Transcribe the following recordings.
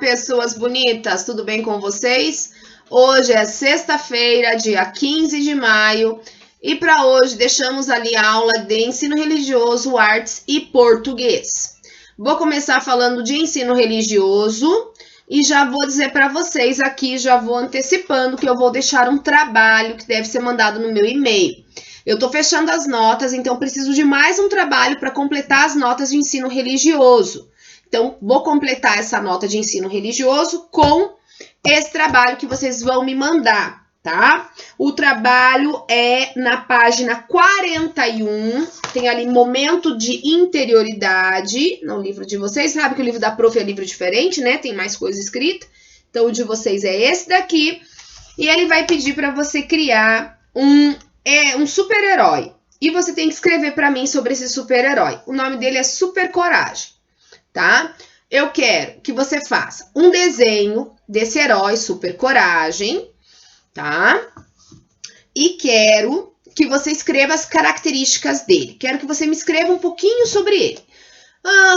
pessoas bonitas, tudo bem com vocês? Hoje é sexta-feira, dia 15 de maio, e para hoje deixamos ali a aula de ensino religioso, artes e português. Vou começar falando de ensino religioso e já vou dizer para vocês aqui, já vou antecipando que eu vou deixar um trabalho que deve ser mandado no meu e-mail. Eu tô fechando as notas, então preciso de mais um trabalho para completar as notas de ensino religioso. Então, vou completar essa nota de ensino religioso com esse trabalho que vocês vão me mandar, tá? O trabalho é na página 41, tem ali momento de interioridade no livro de vocês. Sabe que o livro da prof é livro diferente, né? Tem mais coisa escrita. Então, o de vocês é esse daqui. E ele vai pedir para você criar um super-herói. E você tem que escrever para mim sobre esse super-herói. O nome dele é Super Coragem. Tá? Eu quero que você faça um desenho desse herói Super Coragem, tá? E quero que você escreva as características dele. Quero que você me escreva um pouquinho sobre ele.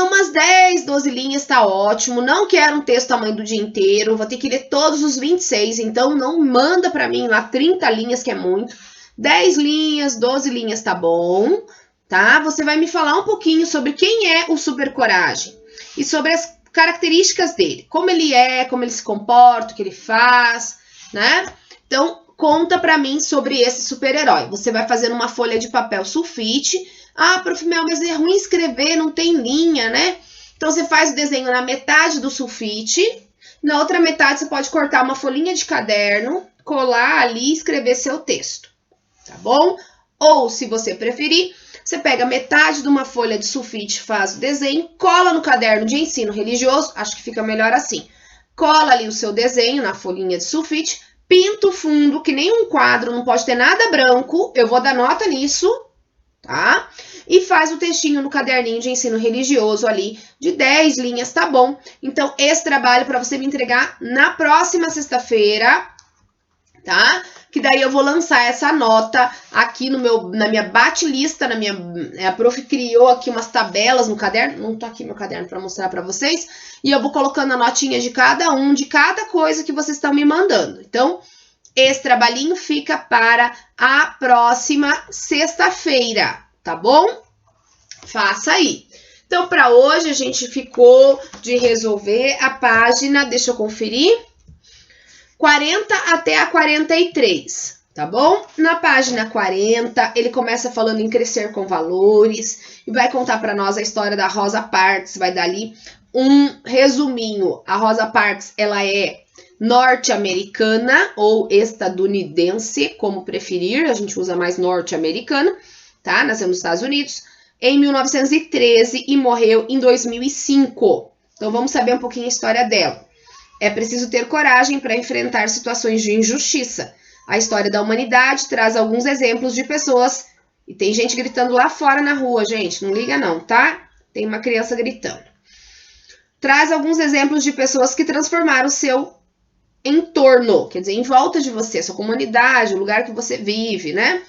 Umas 10, 12 linhas tá ótimo. Não quero um texto tamanho do dia inteiro. Vou ter que ler todos os 26, então não manda para mim lá 30 linhas, que é muito. 10 linhas, 12 linhas tá bom, tá? Você vai me falar um pouquinho sobre quem é o Super Coragem. E sobre as características dele, como ele é, como ele se comporta, o que ele faz, né? Então, conta pra mim sobre esse super-herói. Você vai fazer uma folha de papel sulfite. Ah, prof. Mel, mas é ruim escrever, não tem linha, né? Então, você faz o desenho na metade do sulfite. Na outra metade, você pode cortar uma folhinha de caderno, colar ali e escrever seu texto, tá bom? Ou, se você preferir, você pega metade de uma folha de sulfite, faz o desenho, cola no caderno de ensino religioso, acho que fica melhor assim. Cola ali o seu desenho na folhinha de sulfite, pinta o fundo, que nem um quadro, não pode ter nada branco, eu vou dar nota nisso, tá? E faz o textinho no caderninho de ensino religioso ali, de 10 linhas, tá bom? Então, esse trabalho para você me entregar na próxima sexta-feira, tá? Que daí eu vou lançar essa nota aqui na minha bate-lista, a prof criou aqui umas tabelas no caderno, não tá aqui meu caderno para mostrar para vocês, e eu vou colocando a notinha de cada coisa que vocês estão me mandando. Então, esse trabalhinho fica para a próxima sexta-feira, tá bom? Faça aí. Então, para hoje a gente ficou de resolver a página, deixa eu conferir, 40 até a 43, tá bom? Na página 40, ele começa falando em crescer com valores e vai contar para nós a história da Rosa Parks, vai dar ali um resuminho. A Rosa Parks, ela é norte-americana ou estadunidense, como preferir, a gente usa mais norte-americana, tá? Nasceu nos Estados Unidos em 1913 e morreu em 2005. Então, vamos saber um pouquinho a história dela. É preciso ter coragem para enfrentar situações de injustiça. A história da humanidade traz alguns exemplos de pessoas... E tem gente gritando lá fora na rua, gente. Não liga não, tá? Tem uma criança gritando. Traz alguns exemplos de pessoas que transformaram o seu entorno. Quer dizer, em volta de você, sua comunidade, o lugar que você vive, né?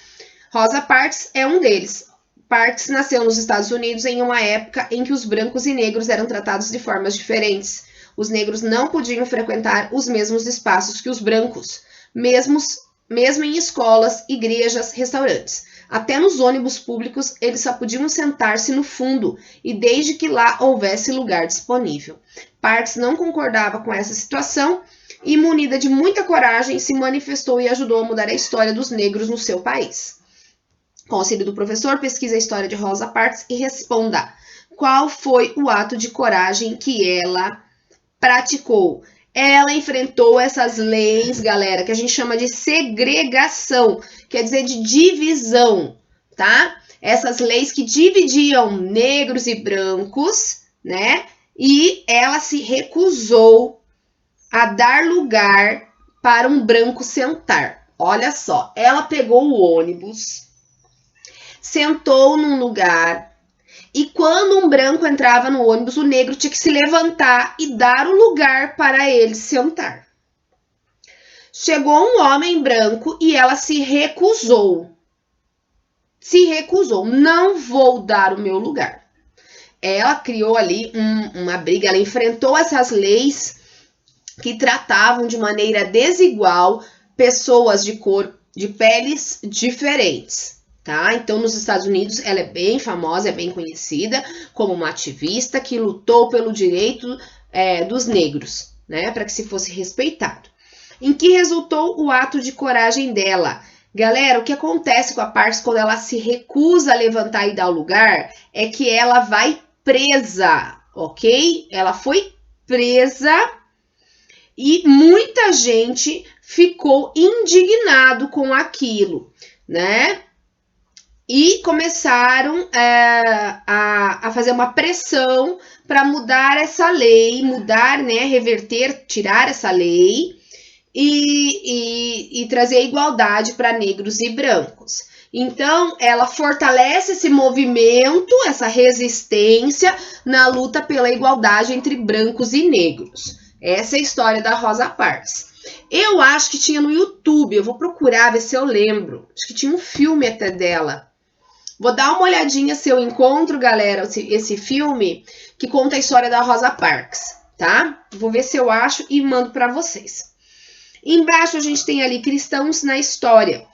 Rosa Parks é um deles. Parks nasceu nos Estados Unidos em uma época em que os brancos e negros eram tratados de formas diferentes. Os negros não podiam frequentar os mesmos espaços que os brancos, mesmo em escolas, igrejas, restaurantes. Até nos ônibus públicos, eles só podiam sentar-se no fundo e desde que lá houvesse lugar disponível. Parks não concordava com essa situação e, munida de muita coragem, se manifestou e ajudou a mudar a história dos negros no seu país. Com o auxílio do professor, pesquise a história de Rosa Parks e responda: qual foi o ato de coragem que ela praticou? Ela enfrentou essas leis, galera, que a gente chama de segregação, quer dizer de divisão, tá? Essas leis que dividiam negros e brancos, né? E ela se recusou a dar lugar para um branco sentar. Olha só, ela pegou o ônibus, sentou num lugar, e quando um branco entrava no ônibus, o negro tinha que se levantar e dar o lugar para ele sentar. Chegou um homem branco e ela se recusou. Não vou dar o meu lugar. Ela criou ali uma briga, ela enfrentou essas leis que tratavam de maneira desigual pessoas de peles diferentes, tá? Então, nos Estados Unidos, ela é bem famosa, é bem conhecida como uma ativista que lutou pelo direito dos negros, né? Para que se fosse respeitado. Em que resultou o ato de coragem dela? Galera, o que acontece com a Parks quando ela se recusa a levantar e dar o lugar é que ela vai presa, ok? Ela foi presa e muita gente ficou indignado com aquilo, né? E começaram a fazer uma pressão para mudar essa lei, reverter, tirar essa lei e trazer a igualdade para negros e brancos. Então, ela fortalece esse movimento, essa resistência na luta pela igualdade entre brancos e negros. Essa é a história da Rosa Parks. Eu acho que tinha no YouTube, eu vou procurar ver se eu lembro. Acho que tinha um filme até dela. Vou dar uma olhadinha se eu encontro, galera, esse filme que conta a história da Rosa Parks, tá? Vou ver se eu acho e mando para vocês. Embaixo a gente tem ali Cristãos na História.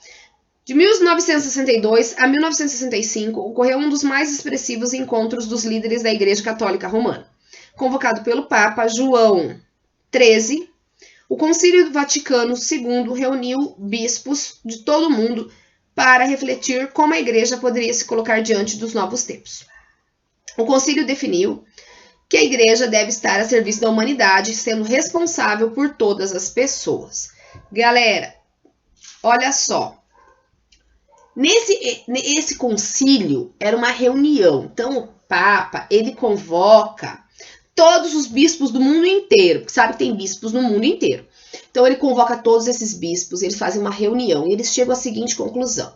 De 1962 a 1965, ocorreu um dos mais expressivos encontros dos líderes da Igreja Católica Romana. Convocado pelo Papa João XIII, o Concílio Vaticano II reuniu bispos de todo o mundo para refletir como a Igreja poderia se colocar diante dos novos tempos. O concílio definiu que a Igreja deve estar a serviço da humanidade, sendo responsável por todas as pessoas. Galera, olha só. Esse concílio era uma reunião. Então, o Papa, ele convoca todos os bispos do mundo inteiro. Sabe que tem bispos no mundo inteiro. Então, ele convoca todos esses bispos, eles fazem uma reunião e eles chegam à seguinte conclusão.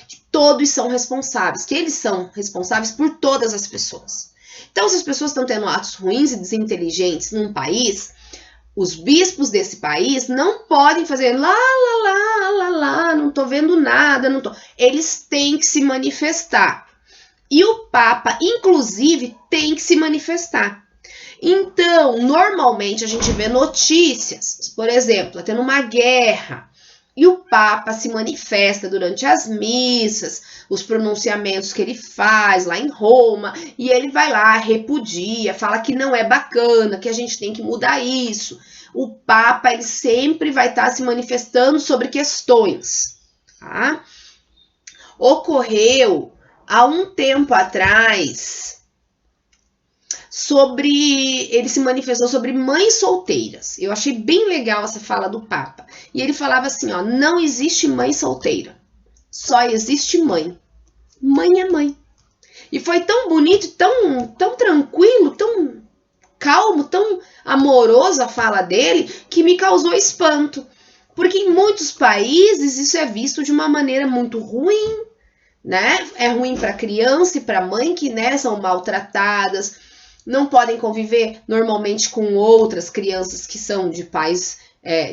Que todos são responsáveis, que eles são responsáveis por todas as pessoas. Então, se as pessoas estão tendo atos ruins e desinteligentes num país, os bispos desse país não podem fazer não tô vendo nada, não tô. Eles têm que se manifestar. E o Papa, inclusive, tem que se manifestar. Então, normalmente a gente vê notícias, por exemplo, tá tendo uma guerra, e o Papa se manifesta durante as missas, os pronunciamentos que ele faz lá em Roma, e ele vai lá, repudia, fala que não é bacana, que a gente tem que mudar isso. O Papa, ele sempre vai estar se manifestando sobre questões, tá? Ocorreu há um tempo atrás ele se manifestou sobre mães solteiras. Eu achei bem legal essa fala do Papa. E ele falava assim, ó, não existe mãe solteira, só existe mãe. Mãe é mãe. E foi tão bonito, tão tranquilo, tão calmo, tão amoroso a fala dele, que me causou espanto. Porque em muitos países isso é visto de uma maneira muito ruim, né? É ruim para criança e para mãe que, né, são maltratadas, não podem conviver normalmente com outras crianças que são de pais,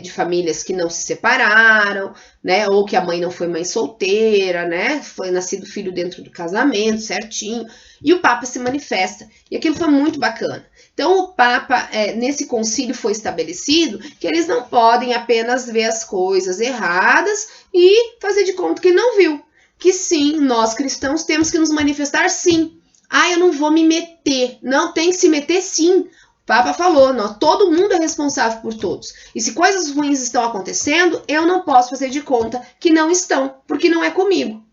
de famílias que não se separaram, né? Ou que a mãe não foi mãe solteira, né? Foi nascido filho dentro do casamento, certinho. E o Papa se manifesta. E aquilo foi muito bacana. Então, o Papa, nesse concílio foi estabelecido que eles não podem apenas ver as coisas erradas e fazer de conta que não viu. Que sim, nós cristãos temos que nos manifestar sim. Ah, eu não vou me meter. Não, tem que se meter sim. O Papa falou, não, todo mundo é responsável por todos. E se coisas ruins estão acontecendo, eu não posso fazer de conta que não estão, porque não é comigo.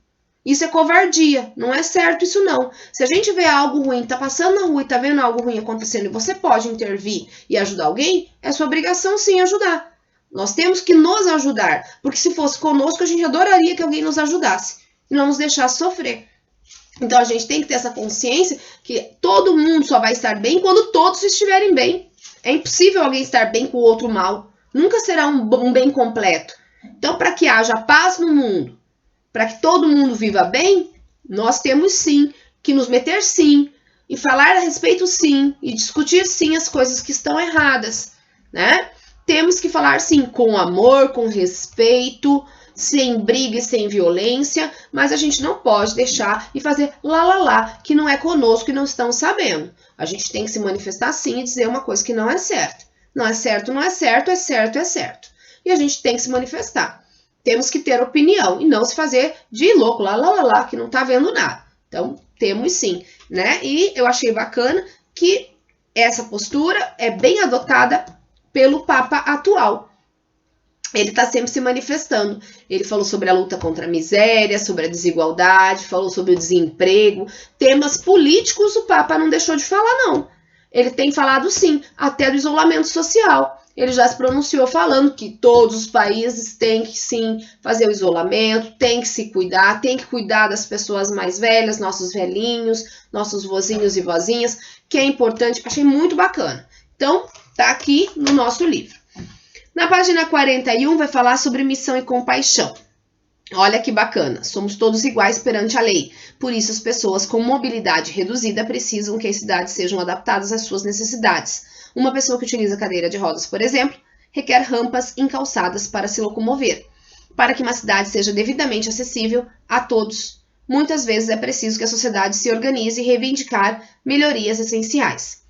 Isso é covardia, não é certo isso não. Se a gente vê algo ruim, tá passando na rua e tá vendo algo ruim acontecendo e você pode intervir e ajudar alguém, é sua obrigação sim ajudar. Nós temos que nos ajudar, porque se fosse conosco, a gente adoraria que alguém nos ajudasse e não nos deixasse sofrer. Então, a gente tem que ter essa consciência que todo mundo só vai estar bem quando todos estiverem bem. É impossível alguém estar bem com o outro mal. Nunca será um bem completo. Então, para que haja paz no mundo, para que todo mundo viva bem, nós temos sim que nos meter sim, e falar a respeito sim, e discutir sim as coisas que estão erradas, né? Temos que falar sim com amor, com respeito, sem briga e sem violência, mas a gente não pode deixar e fazer que não é conosco e não estamos sabendo. A gente tem que se manifestar sim e dizer uma coisa que não é certa. Não é certo, não é certo, é certo, é certo. E a gente tem que se manifestar. Temos que ter opinião e não se fazer de louco, lá, que não tá vendo nada. Então, temos sim, né? E eu achei bacana que essa postura é bem adotada pelo Papa atual. Ele está sempre se manifestando. Ele falou sobre a luta contra a miséria, sobre a desigualdade, falou sobre o desemprego. Temas políticos o Papa não deixou de falar, não. Ele tem falado sim, até do isolamento social. Ele já se pronunciou falando que todos os países têm que sim fazer o isolamento, têm que se cuidar, têm que cuidar das pessoas mais velhas, nossos velhinhos, nossos vozinhos e vozinhas, que é importante. Achei muito bacana. Então, tá aqui no nosso livro. Na página 41 vai falar sobre missão e compaixão. Olha que bacana, somos todos iguais perante a lei. Por isso, as pessoas com mobilidade reduzida precisam que as cidades sejam adaptadas às suas necessidades. Uma pessoa que utiliza cadeira de rodas, por exemplo, requer rampas em calçadas para se locomover. Para que uma cidade seja devidamente acessível a todos, muitas vezes é preciso que a sociedade se organize e reivindicar melhorias essenciais.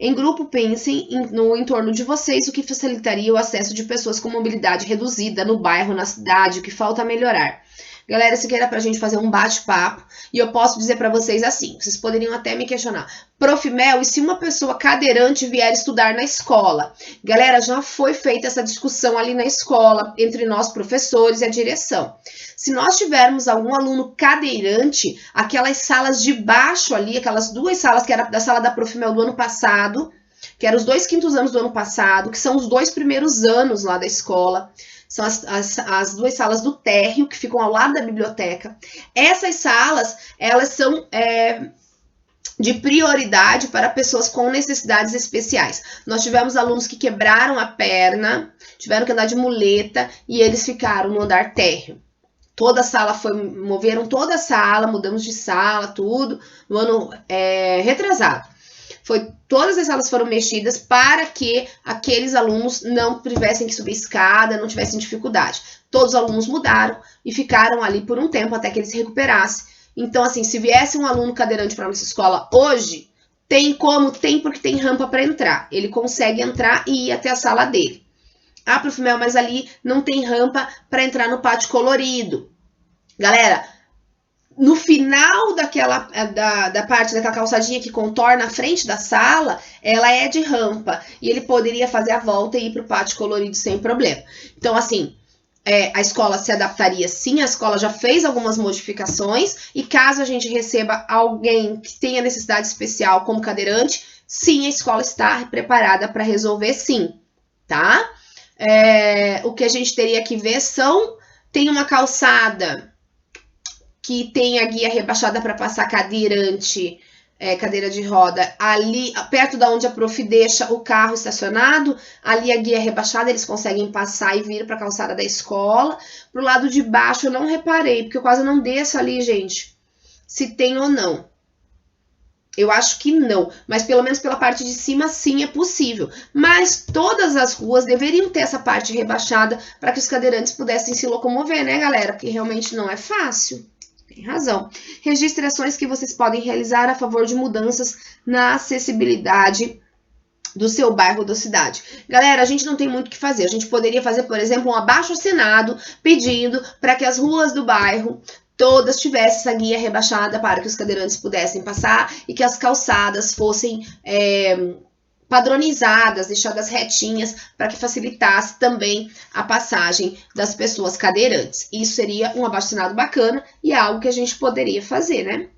Em grupo, pensem no entorno de vocês o que facilitaria o acesso de pessoas com mobilidade reduzida no bairro, na cidade, o que falta melhorar. Galera, isso aqui era pra gente fazer um bate-papo e eu posso dizer pra vocês assim, vocês poderiam até me questionar. Prof. Mel, e se uma pessoa cadeirante vier estudar na escola? Galera, já foi feita essa discussão ali na escola, entre nós professores e a direção. Se nós tivermos algum aluno cadeirante, aquelas salas de baixo ali, aquelas duas salas que era da sala da Prof. Mel do ano passado, que eram os 2 quintos anos do ano passado, que são os 2 primeiros anos lá da escola, são as 2 salas do térreo, que ficam ao lado da biblioteca. Essas salas, elas são de prioridade para pessoas com necessidades especiais. Nós tivemos alunos que quebraram a perna, tiveram que andar de muleta e eles ficaram no andar térreo. Toda a sala moveram toda a sala, mudamos de sala, tudo, no ano retrasado. Todas as salas foram mexidas para que aqueles alunos não tivessem que subir escada, não tivessem dificuldade. Todos os alunos mudaram e ficaram ali por um tempo até que eles se recuperassem. Então, assim, se viesse um aluno cadeirante para a nossa escola hoje, tem como? Tem, porque tem rampa para entrar. Ele consegue entrar e ir até a sala dele. Ah, Prof. Mel, mas ali não tem rampa para entrar no pátio colorido. Galera, no final da parte daquela calçadinha que contorna a frente da sala, ela é de rampa. E ele poderia fazer a volta e ir para o pátio colorido sem problema. Então, assim, a escola se adaptaria sim, a escola já fez algumas modificações. E caso a gente receba alguém que tenha necessidade especial como cadeirante, sim, a escola está preparada para resolver sim, tá? O que a gente teria que ver tem uma calçada que tem a guia rebaixada para passar cadeirante, cadeira de roda, ali perto da onde a prof deixa o carro estacionado, ali a guia rebaixada, eles conseguem passar e vir para a calçada da escola. Pro lado de baixo eu não reparei, porque eu quase não desço ali, gente, se tem ou não. Eu acho que não, mas pelo menos pela parte de cima sim é possível. Mas todas as ruas deveriam ter essa parte rebaixada para que os cadeirantes pudessem se locomover, né, galera? Porque realmente não é fácil. Tem razão. Registre ações que vocês podem realizar a favor de mudanças na acessibilidade do seu bairro ou da cidade. Galera, a gente não tem muito o que fazer. A gente poderia fazer, por exemplo, um abaixo-assinado pedindo para que as ruas do bairro todas tivessem essa guia rebaixada para que os cadeirantes pudessem passar e que as calçadas fossem padronizadas, deixadas retinhas, para que facilitasse também a passagem das pessoas cadeirantes. Isso seria um abaixo-assinado bacana e é algo que a gente poderia fazer, né?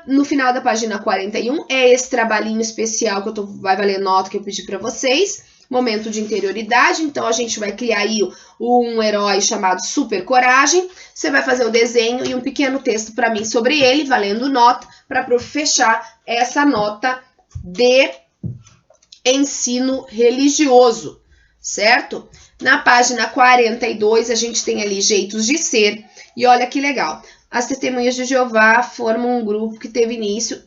No final da página 41, é esse trabalhinho especial que vai valer nota que eu pedi para vocês. Momento de interioridade, então a gente vai criar aí um herói chamado Super Coragem. Você vai fazer o desenho e um pequeno texto para mim sobre ele, valendo nota, para fechar essa nota de ensino religioso, certo? Na página 42, a gente tem ali jeitos de ser, e olha que legal. As Testemunhas de Jeová formam um grupo que teve início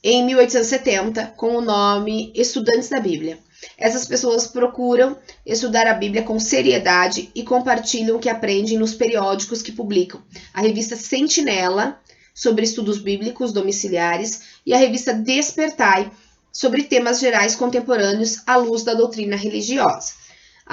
em 1870 com o nome Estudantes da Bíblia. Essas pessoas procuram estudar a Bíblia com seriedade e compartilham o que aprendem nos periódicos que publicam. A revista Sentinela, sobre estudos bíblicos domiciliares, e a revista Despertai, sobre temas gerais contemporâneos à luz da doutrina religiosa.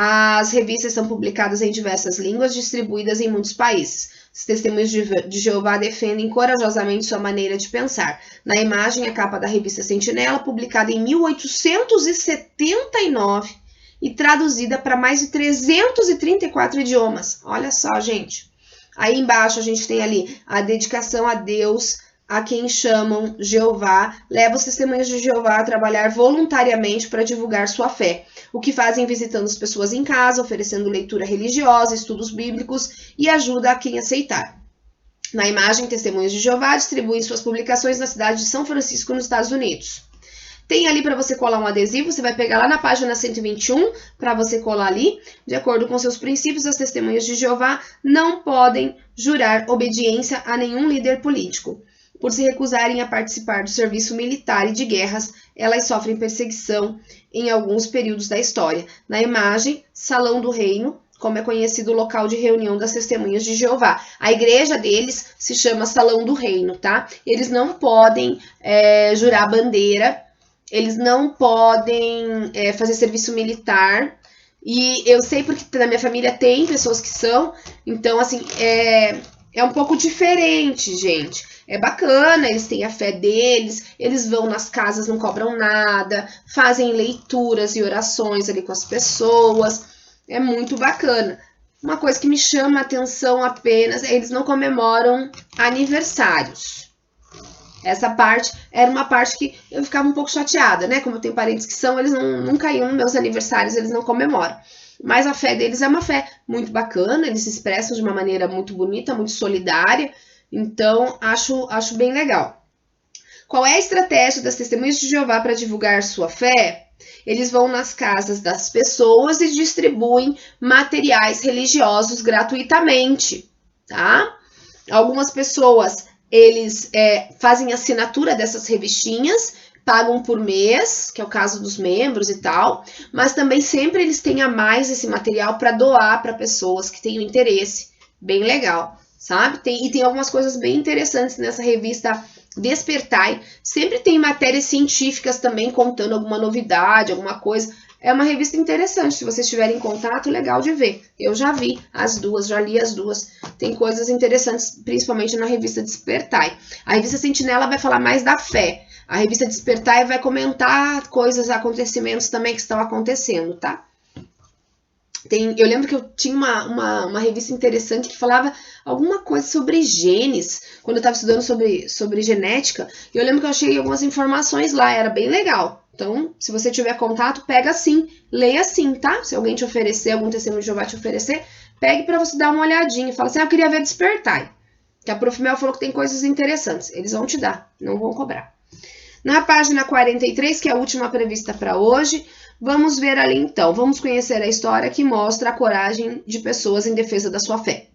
As revistas são publicadas em diversas línguas, distribuídas em muitos países. Os testemunhos de Jeová defendem corajosamente sua maneira de pensar. Na imagem, a capa da revista Sentinela, publicada em 1879 e traduzida para mais de 334 idiomas. Olha só, gente. Aí embaixo a gente tem ali a dedicação a Deus, a quem chamam Jeová, leva os testemunhos de Jeová a trabalhar voluntariamente para divulgar sua fé, o que fazem visitando as pessoas em casa, oferecendo leitura religiosa, estudos bíblicos e ajuda a quem aceitar. Na imagem, testemunhos de Jeová distribuem suas publicações na cidade de São Francisco, nos Estados Unidos. Tem ali para você colar um adesivo, você vai pegar lá na página 121 para você colar ali. De acordo com seus princípios, as testemunhas de Jeová não podem jurar obediência a nenhum líder político. Por se recusarem a participar do serviço militar e de guerras, elas sofrem perseguição em alguns períodos da história. Na imagem, Salão do Reino, como é conhecido o local de reunião das testemunhas de Jeová. A igreja deles se chama Salão do Reino, tá? Eles não podem jurar bandeira, eles não podem fazer serviço militar. E eu sei porque na minha família tem pessoas que são, então assim, é um pouco diferente, gente. É bacana, eles têm a fé deles, eles vão nas casas, não cobram nada, fazem leituras e orações ali com as pessoas, é muito bacana. Uma coisa que me chama a atenção apenas é eles não comemoram aniversários. Essa parte era uma parte que eu ficava um pouco chateada, né? Como eu tenho parentes que são, eles nunca iam nos meus aniversários, eles não comemoram. Mas a fé deles é uma fé muito bacana, eles se expressam de uma maneira muito bonita, muito solidária. Então, acho bem legal. Qual é a estratégia das testemunhas de Jeová para divulgar sua fé? Eles vão nas casas das pessoas e distribuem materiais religiosos gratuitamente, tá? Algumas pessoas, eles fazem assinatura dessas revistinhas, pagam por mês, que é o caso dos membros e tal, mas também sempre eles têm a mais esse material para doar para pessoas que tenham interesse. Bem legal. Sabe? Tem algumas coisas bem interessantes nessa revista Despertai. Sempre tem matérias científicas também contando alguma novidade, alguma coisa. É uma revista interessante, se vocês tiverem contato, legal de ver. Eu já vi as duas, já li as duas. Tem coisas interessantes, principalmente na revista Despertai. A revista Sentinela vai falar mais da fé. A revista Despertai vai comentar coisas, acontecimentos também que estão acontecendo, tá? Eu lembro que eu tinha uma revista interessante que falava alguma coisa sobre genes, quando eu estava estudando sobre genética, e eu lembro que eu achei algumas informações lá, era bem legal. Então, se você tiver contato, pega sim, leia sim, tá? Se alguém te oferecer, algum testemunho de Jeová te oferecer, pegue para você dar uma olhadinha. Fala assim, eu queria ver Despertai. Que a Prof. Mel falou que tem coisas interessantes. Eles vão te dar, não vão cobrar. Na página 43, que é a última prevista para hoje, vamos ver ali então, vamos conhecer a história que mostra a coragem de pessoas em defesa da sua fé.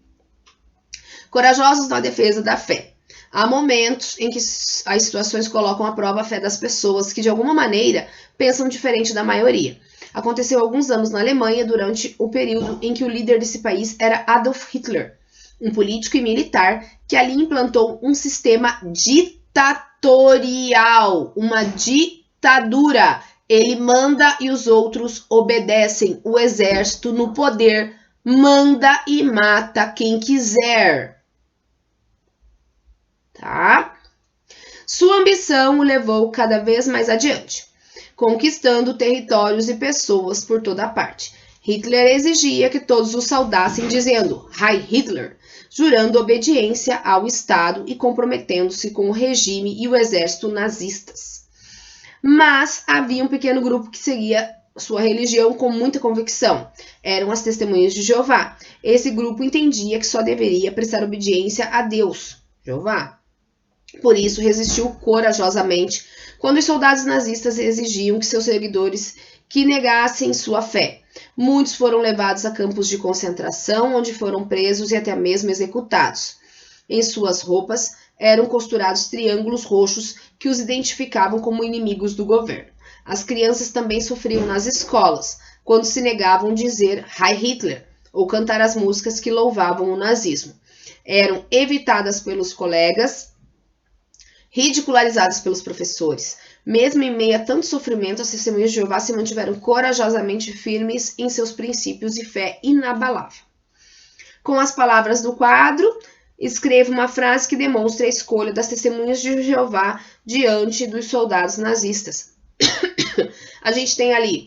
Corajosos na defesa da fé. Há momentos em que as situações colocam à prova a fé das pessoas que, de alguma maneira, pensam diferente da maioria. Aconteceu há alguns anos na Alemanha, durante o período em que o líder desse país era Adolf Hitler, um político e militar que ali implantou um sistema ditatorial, uma ditadura. Ele manda e os outros obedecem. O exército no poder manda e mata quem quiser. Tá? Sua ambição o levou cada vez mais adiante, conquistando territórios e pessoas por toda parte. Hitler exigia que todos o saudassem dizendo Heil Hitler, jurando obediência ao Estado e comprometendo-se com o regime e o exército nazistas. Mas havia um pequeno grupo que seguia sua religião com muita convicção. Eram as testemunhas de Jeová. Esse grupo entendia que só deveria prestar obediência a Deus, Jeová. Por isso, resistiu corajosamente quando os soldados nazistas exigiam que seus seguidores que negassem sua fé. Muitos foram levados a campos de concentração, onde foram presos e até mesmo executados. Em suas roupas eram costurados triângulos roxos que os identificavam como inimigos do governo. As crianças também sofriam nas escolas, quando se negavam a dizer Heil Hitler ou cantar as músicas que louvavam o nazismo. Eram evitadas pelos colegas, ridicularizadas pelos professores. Mesmo em meio a tanto sofrimento, as testemunhas de Jeová se mantiveram corajosamente firmes em seus princípios e fé inabalável. Com as palavras do quadro, escreva uma frase que demonstre a escolha das testemunhas de Jeová diante dos soldados nazistas. A gente tem ali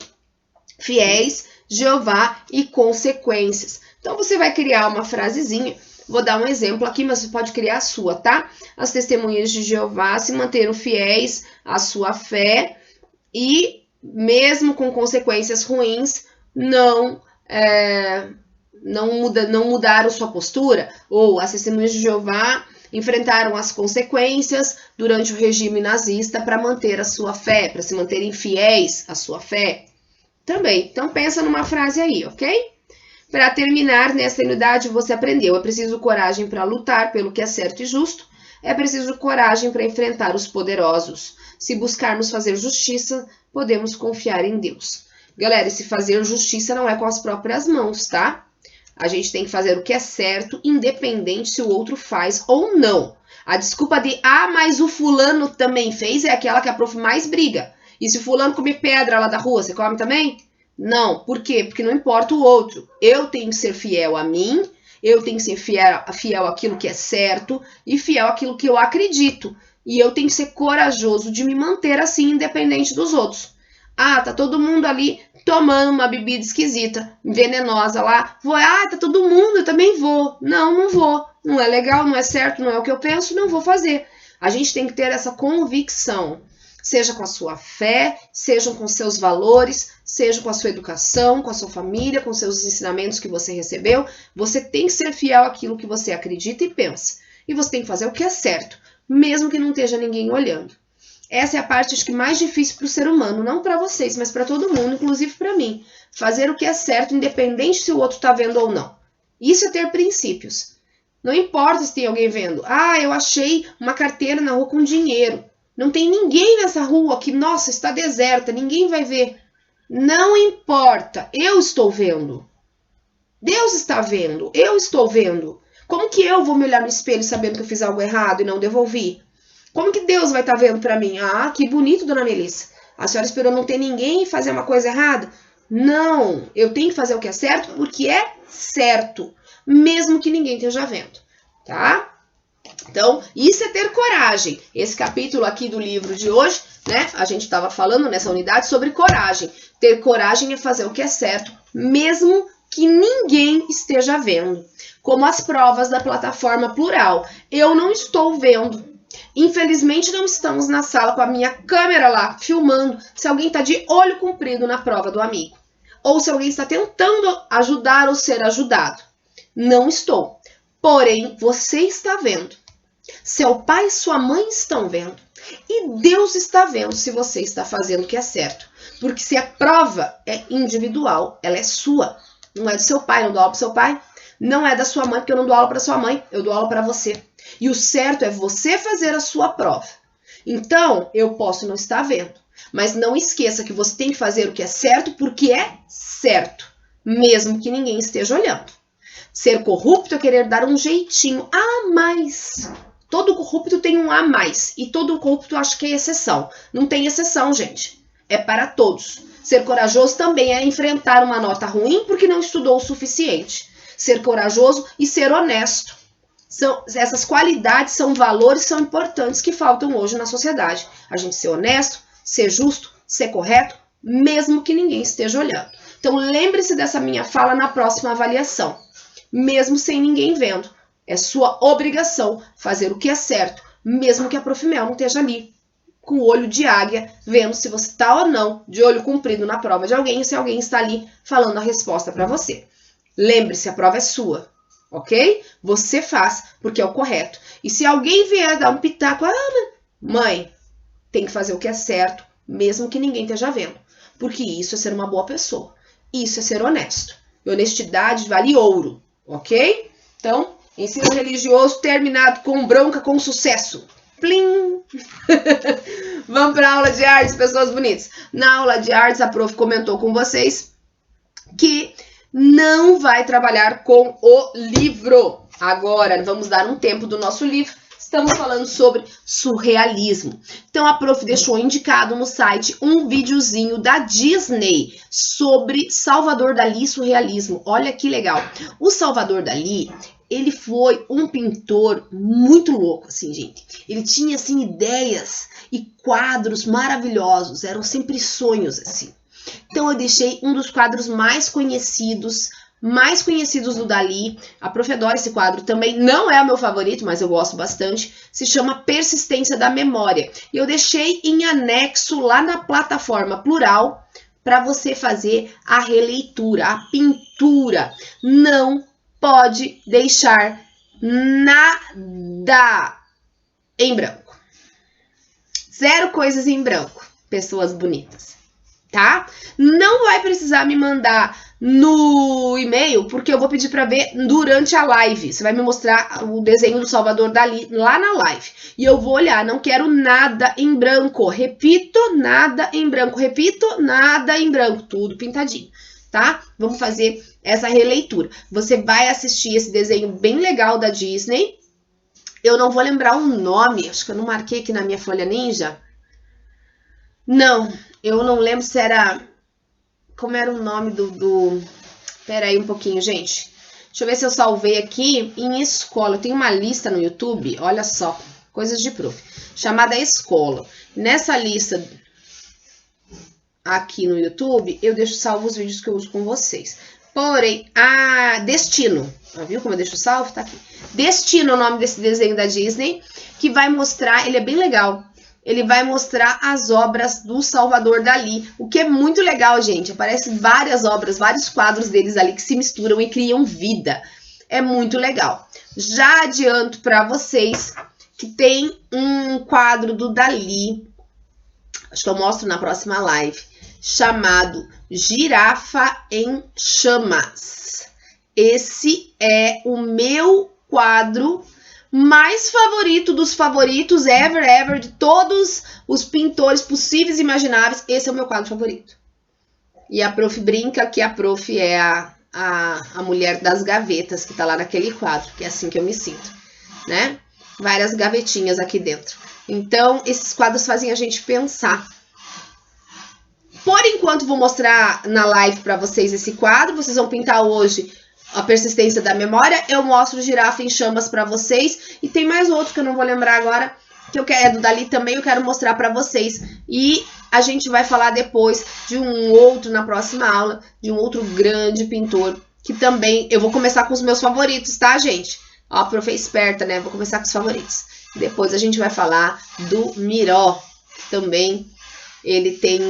fiéis, Jeová e consequências. Então, você vai criar uma frasezinha. Vou dar um exemplo aqui, mas você pode criar a sua, tá? As testemunhas de Jeová se manteram fiéis à sua fé e, mesmo com consequências ruins, não mudaram sua postura. Ou as testemunhas de Jeová enfrentaram as consequências durante o regime nazista para manter a sua fé, para se manterem fiéis à sua fé. Também. Então, pensa numa frase aí, ok? Para terminar, nesta unidade você aprendeu. É preciso coragem para lutar pelo que é certo e justo. É preciso coragem para enfrentar os poderosos. Se buscarmos fazer justiça, podemos confiar em Deus. Galera, esse fazer justiça não é com as próprias mãos, tá? A gente tem que fazer o que é certo, independente se o outro faz ou não. A desculpa de, mas o fulano também fez, é aquela que a prof mais briga. E se o fulano comer pedra lá da rua, você come também? Não. Por quê? Porque não importa o outro. Eu tenho que ser fiel a mim, eu tenho que ser fiel àquilo que é certo e fiel àquilo que eu acredito. E eu tenho que ser corajoso de me manter assim, independente dos outros. Tá todo mundo ali tomando uma bebida esquisita, venenosa lá. Tá todo mundo, eu também vou. Não vou. Não é legal, não é certo, não é o que eu penso, não vou fazer. A gente tem que ter essa convicção. Seja com a sua fé, seja com seus valores, seja com a sua educação, com a sua família, com seus ensinamentos que você recebeu. Você tem que ser fiel àquilo que você acredita e pensa. E você tem que fazer o que é certo, mesmo que não esteja ninguém olhando. Essa é a parte, acho que, mais difícil para o ser humano, não para vocês, mas para todo mundo, inclusive para mim. Fazer o que é certo, independente se o outro está vendo ou não. Isso é ter princípios. Não importa se tem alguém vendo. Eu achei uma carteira na rua com dinheiro. Não tem ninguém nessa rua que, nossa, está deserta, ninguém vai ver. Não importa, eu estou vendo. Deus está vendo, eu estou vendo. Como que eu vou me olhar no espelho sabendo que eu fiz algo errado e não devolvi? Como que Deus vai estar vendo para mim? Que bonito, dona Melissa. A senhora esperou não ter ninguém e fazer uma coisa errada? Não, eu tenho que fazer o que é certo porque é certo, mesmo que ninguém esteja vendo, tá? Então, isso é ter coragem. Esse capítulo aqui do livro de hoje, né? A gente estava falando nessa unidade sobre coragem. Ter coragem é fazer o que é certo, mesmo que ninguém esteja vendo. Como as provas da plataforma plural. Eu não estou vendo. Infelizmente, não estamos na sala com a minha câmera lá, filmando se alguém está de olho comprido na prova do amigo. Ou se alguém está tentando ajudar ou ser ajudado. Não estou. Porém, você está vendo. Seu pai e sua mãe estão vendo. E Deus está vendo se você está fazendo o que é certo. Porque se a prova é individual, ela é sua. Não é do seu pai, não dou aula para seu pai. Não é da sua mãe, porque eu não dou aula para sua mãe. Eu dou aula para você. E o certo é você fazer a sua prova. Então, eu posso não estar vendo. Mas não esqueça que você tem que fazer o que é certo porque é certo. Mesmo que ninguém esteja olhando. Ser corrupto é querer dar um jeitinho a mais. Todo corrupto tem um a mais. E todo corrupto acha que é exceção. Não tem exceção, gente. É para todos. Ser corajoso também é enfrentar uma nota ruim porque não estudou o suficiente. Ser corajoso e ser honesto. Essas qualidades são valores, são importantes que faltam hoje na sociedade. A gente ser honesto, ser justo, ser correto, mesmo que ninguém esteja olhando. Então, lembre-se dessa minha fala na próxima avaliação. Mesmo sem ninguém vendo. É sua obrigação fazer o que é certo, mesmo que a Prof. Mel não esteja ali, com o olho de águia, vendo se você está ou não de olho comprido na prova de alguém, e se alguém está ali falando a resposta para você. Lembre-se, a prova é sua, ok? Você faz porque é o correto. E se alguém vier dar um pitaco, mãe, tem que fazer o que é certo, mesmo que ninguém esteja vendo. Porque isso é ser uma boa pessoa. Isso é ser honesto. E honestidade vale ouro. Ok? Então, ensino religioso terminado com bronca, com sucesso. Plim! Vamos para a aula de artes, pessoas bonitas. Na aula de artes, a prof comentou com vocês que não vai trabalhar com o livro. Agora, vamos dar um tempo do nosso livro. Estamos falando sobre surrealismo. Então, a prof deixou indicado no site um videozinho da Disney sobre Salvador Dalí e surrealismo. Olha que legal. O Salvador Dalí, ele foi um pintor muito louco, assim, gente. Ele tinha, assim, ideias e quadros maravilhosos. Eram sempre sonhos, assim. Então, eu deixei um dos quadros mais conhecidos do Dalí. A prof adora esse quadro também. Não é o meu favorito, mas eu gosto bastante. Se chama Persistência da Memória. E eu deixei em anexo lá na plataforma Plural para você fazer a releitura, a pintura. Não pode deixar nada em branco. Zero coisas em branco, pessoas bonitas. Tá? Não vai precisar me mandar no e-mail, porque eu vou pedir para ver durante a live. Você vai me mostrar o desenho do Salvador Dalí lá na live. E eu vou olhar, não quero nada em branco. Repito, nada em branco. Repito, nada em branco. Tudo pintadinho, tá? Vamos fazer essa releitura. Você vai assistir esse desenho bem legal da Disney. Eu não vou lembrar o nome, acho que eu não marquei aqui na minha folha ninja. Não, eu não lembro se era... Como era o nome do... Pera aí um pouquinho, gente. Deixa eu ver se eu salvei aqui em escola. Eu tenho uma lista no YouTube, olha só, coisas de prof, chamada escola. Nessa lista aqui no YouTube, eu deixo salvo os vídeos que eu uso com vocês. Porém, Destino, viu como eu deixo salvo? Tá aqui. Destino é o nome desse desenho da Disney, que vai mostrar, ele é bem legal. Ele vai mostrar as obras do Salvador Dalí, o que é muito legal, gente. Aparecem várias obras, vários quadros deles ali que se misturam e criam vida. É muito legal. Já adianto para vocês que tem um quadro do Dalí, acho que eu mostro na próxima live, chamado Girafa em Chamas. Esse é o meu quadro mais favorito dos favoritos, ever, de todos os pintores possíveis e imagináveis. Esse é o meu quadro favorito. E a prof brinca que a prof é a mulher das gavetas que tá lá naquele quadro, que é assim que eu me sinto, né? Várias gavetinhas aqui dentro. Então, esses quadros fazem a gente pensar. Por enquanto, vou mostrar na live para vocês esse quadro. Vocês vão pintar hoje a Persistência da Memória. Eu mostro Girafa em Chamas para vocês. E tem mais outro que eu não vou lembrar agora, que é do Dalí também, eu quero mostrar para vocês. E a gente vai falar depois de um outro, na próxima aula, de um outro grande pintor, que também... Eu vou começar com os meus favoritos, tá, gente? Ó, a prof é esperta, né? Vou começar com os favoritos. Depois a gente vai falar do Miró, também. Ele tem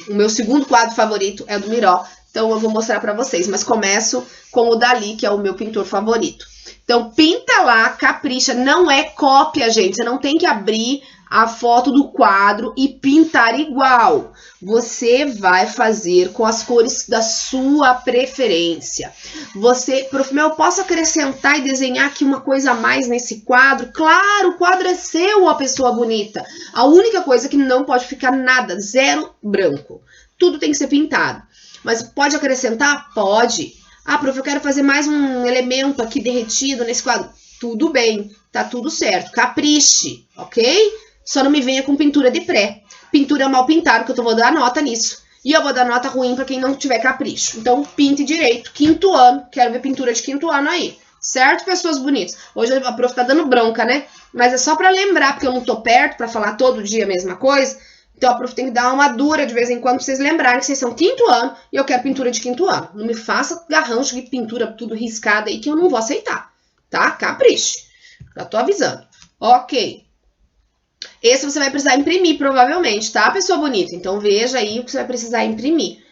o meu segundo quadro favorito é o do Miró. Então, eu vou mostrar para vocês. Mas começo com o Dalí, que é o meu pintor favorito. Então, pinta lá, capricha. Não é cópia, gente. Você não tem que abrir a foto do quadro e pintar igual. Você vai fazer com as cores da sua preferência. Você, prof, eu posso acrescentar e desenhar aqui uma coisa a mais nesse quadro? Claro, o quadro é seu, ó, pessoa bonita. A única coisa é que não pode ficar nada, zero branco. Tudo tem que ser pintado. Mas pode acrescentar? Pode. Ah, prof, eu quero fazer mais um elemento aqui derretido nesse quadro. Tudo bem, tá tudo certo. Capriche, ok? Só não me venha com pintura de pré. Pintura mal pintada, que eu vou dar nota nisso. E eu vou dar nota ruim para quem não tiver capricho. Então, pinte direito. Quinto ano. Quero ver pintura de quinto ano aí. Certo, pessoas bonitas? Hoje a prof tá dando bronca, né? Mas é só para lembrar, porque eu não tô perto para falar todo dia a mesma coisa. Então, a prof tem que dar uma dura de vez em quando pra vocês lembrarem que vocês são quinto ano e eu quero pintura de quinto ano. Não me faça garrancho de pintura tudo riscada aí que eu não vou aceitar. Tá? Capriche. Já tô avisando. Ok. Esse você vai precisar imprimir, provavelmente, tá, pessoa bonita? Então, veja aí o que você vai precisar imprimir.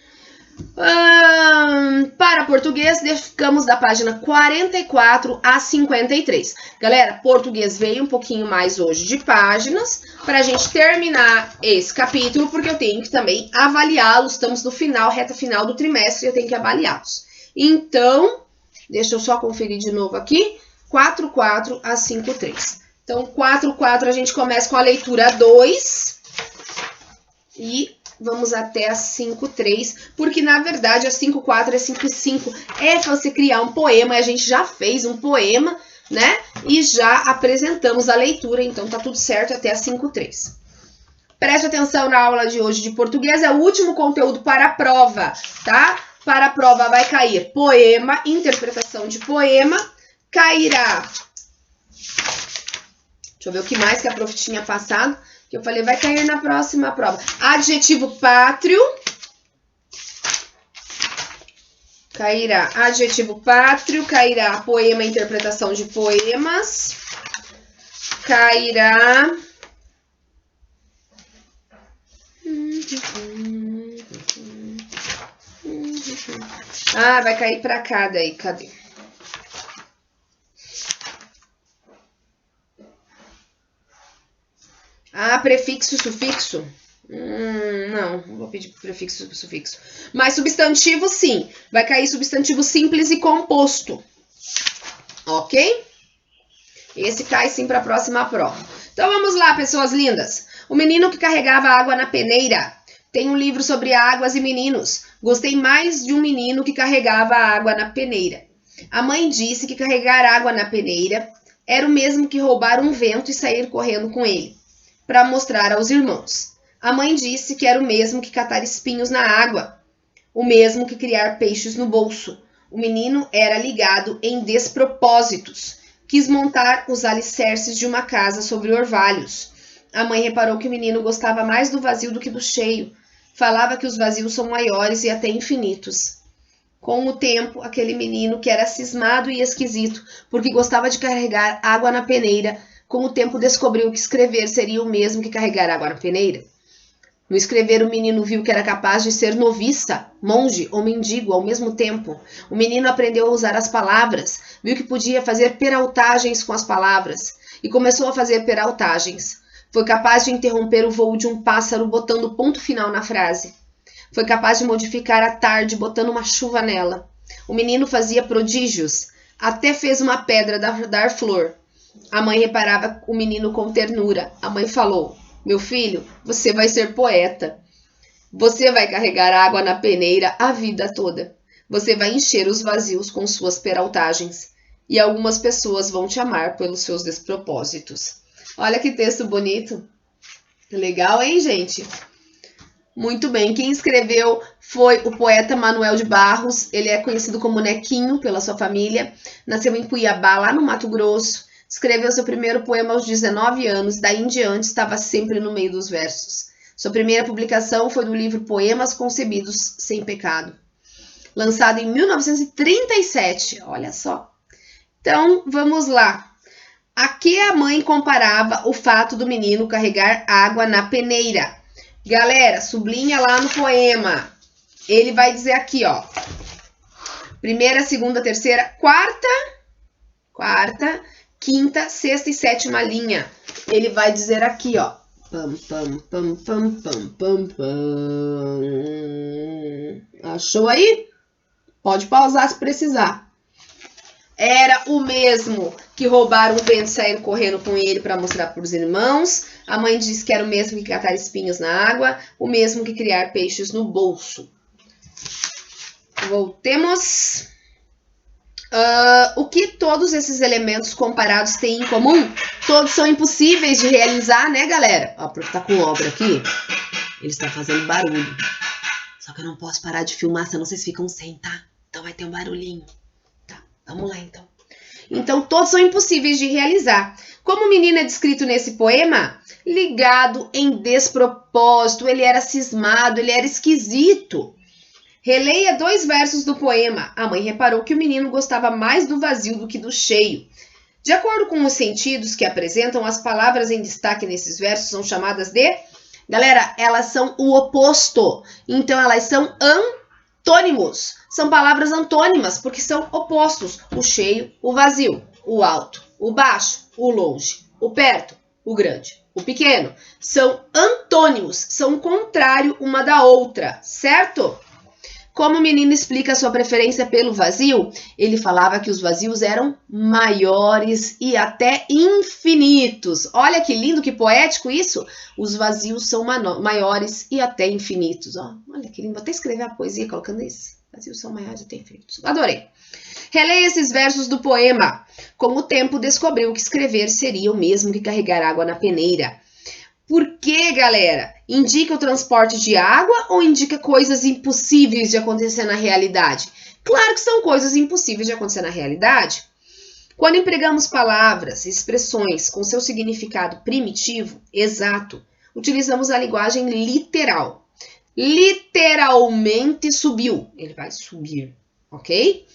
Para português, ficamos da página 44 a 53. Galera, português veio um pouquinho mais hoje de páginas para a gente terminar esse capítulo, porque eu tenho que também avaliá-los. Estamos no final, reta final do trimestre, eu tenho que avaliá-los. Então, deixa eu só conferir de novo aqui. 44 a 53. Então, 4.4 a gente começa com a leitura 2 e vamos até a 5.3, porque na verdade a 5.4 é 5.5 é você criar um poema, e a gente já fez um poema né? E já apresentamos a leitura, então tá tudo certo até a 5.3. Preste atenção na aula de hoje de português, é o último conteúdo para a prova, tá? Para a prova vai cair poema, interpretação de poema, cairá... Deixa eu ver o que mais que a prof tinha passado, que eu falei vai cair na próxima prova. Adjetivo pátrio. Cairá adjetivo pátrio, cairá poema, interpretação de poemas, cairá... Ah, vai cair pra cá daí, cadê? Ah, prefixo, sufixo? Não vou pedir prefixo, sufixo. Mas substantivo, sim. Vai cair substantivo simples e composto. Ok? Esse cai sim para a próxima prova. Então vamos lá, pessoas lindas. O menino que carregava água na peneira. Tem um livro sobre águas e meninos. Gostei mais de um menino que carregava água na peneira. A mãe disse que carregar água na peneira era o mesmo que roubar um vento e sair correndo com ele, para mostrar aos irmãos. A mãe disse que era o mesmo que catar espinhos na água, o mesmo que criar peixes no bolso. O menino era ligado em despropósitos. Quis montar os alicerces de uma casa sobre orvalhos. A mãe reparou que o menino gostava mais do vazio do que do cheio. Falava que os vazios são maiores e até infinitos. Com o tempo, aquele menino que era cismado e esquisito, porque gostava de carregar água na peneira, com o tempo descobriu que escrever seria o mesmo que carregar água na peneira. No escrever, o menino viu que era capaz de ser noviça, monge ou mendigo ao mesmo tempo. O menino aprendeu a usar as palavras, viu que podia fazer peraltagens com as palavras e começou a fazer peraltagens. Foi capaz de interromper o voo de um pássaro botando ponto final na frase. Foi capaz de modificar a tarde botando uma chuva nela. O menino fazia prodígios, até fez uma pedra dar flor. A mãe reparava o menino com ternura. A mãe falou: meu filho, você vai ser poeta. Você vai carregar água na peneira a vida toda. Você vai encher os vazios com suas peraltagens. E algumas pessoas vão te amar pelos seus despropósitos. Olha que texto bonito. Legal, hein, gente? Muito bem. Quem escreveu foi o poeta Manuel de Barros. Ele é conhecido como Nequinho pela sua família. Nasceu em Cuiabá, lá no Mato Grosso. Escreveu seu primeiro poema aos 19 anos, daí em diante estava sempre no meio dos versos. Sua primeira publicação foi no livro Poemas Concebidos Sem Pecado, lançado em 1937, olha só. Então, vamos lá. Aqui a mãe comparava o fato do menino carregar água na peneira. Galera, sublinha lá no poema. Ele vai dizer aqui, ó. Primeira, segunda, terceira, quarta, quinta, sexta e sétima linha. Ele vai dizer aqui, ó. Pam, pam, pam, pam, pam, pam, pam. Achou aí? Pode pausar se precisar. Era o mesmo que roubar um vento e sair correndo com ele para mostrar para os irmãos. A mãe disse que era o mesmo que catar espinhos na água. O mesmo que criar peixes no bolso. Voltemos. O que todos esses elementos comparados têm em comum? Todos são impossíveis de realizar, né, galera? Ó, o prof tá com obra aqui. Ele está fazendo barulho. Só que eu não posso parar de filmar, senão vocês ficam sem, tá? Então vai ter um barulhinho. Tá, vamos lá, então. Então, todos são impossíveis de realizar. Como o menino é descrito nesse poema, ligado em despropósito, ele era cismado, ele era esquisito. Releia 2 versos do poema. A mãe reparou que o menino gostava mais do vazio do que do cheio. De acordo com os sentidos que apresentam, as palavras em destaque nesses versos são chamadas de... Galera, elas são o oposto. Então, elas são antônimos. São palavras antônimas, porque são opostos. O cheio, o vazio. O alto, o baixo, o longe, o perto, o grande, o pequeno. São antônimos, são o contrário uma da outra, certo? Como o menino explica sua preferência pelo vazio, ele falava que os vazios eram maiores e até infinitos. Olha que lindo, que poético isso. Os vazios são maiores e até infinitos. Ó, olha que lindo, vou até escrever a poesia colocando isso. Vazios são maiores e até infinitos. Adorei. Releia esses versos do poema. Com o tempo, descobriu que escrever seria o mesmo que carregar água na peneira. Por que, galera? Indica o transporte de água ou indica coisas impossíveis de acontecer na realidade? Claro que são coisas impossíveis de acontecer na realidade. Quando empregamos palavras e expressões com seu significado primitivo, exato, utilizamos a linguagem literal. Literalmente subiu. Ele vai subir, ok?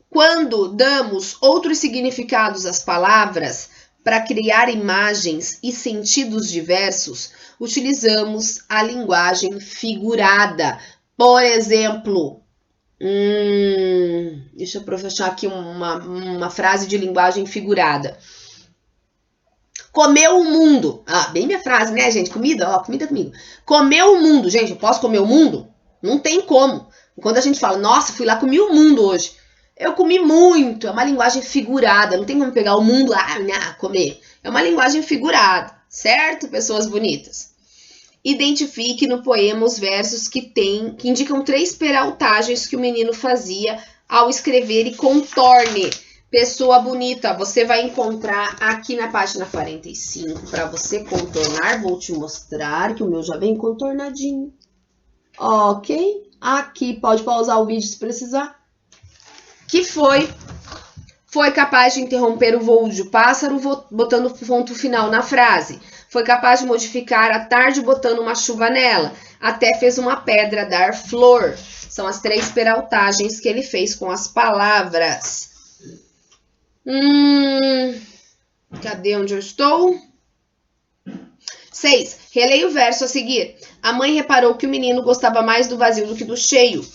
Quando damos outros significados às palavras para criar imagens e sentidos diversos, utilizamos a linguagem figurada. Por exemplo, deixa eu achar aqui uma frase de linguagem figurada. Comeu o mundo. Ah, bem minha frase, né, gente? Comida, ó, comida comigo. Comeu o mundo. Gente, eu posso comer o mundo? Não tem como. Quando a gente fala, nossa, fui lá, comi o mundo hoje. Eu comi muito. É uma linguagem figurada. Não tem como pegar o mundo lá, comer. É uma linguagem figurada, certo, pessoas bonitas? Identifique no poema os versos que indicam 3 peraltagens que o menino fazia ao escrever e contorne. Pessoa bonita, você vai encontrar aqui na página 45 para você contornar. Vou te mostrar que o meu já vem contornadinho. Ok? Aqui, pode pausar o vídeo se precisar. Que foi capaz de interromper o voo de pássaro botando ponto final na frase. Foi capaz de modificar a tarde botando uma chuva nela. Até fez uma pedra dar flor. São as 3 peraltagens que ele fez com as palavras. Cadê onde eu estou? 6. Releia o verso a seguir. A mãe reparou que o menino gostava mais do vazio do que do cheio.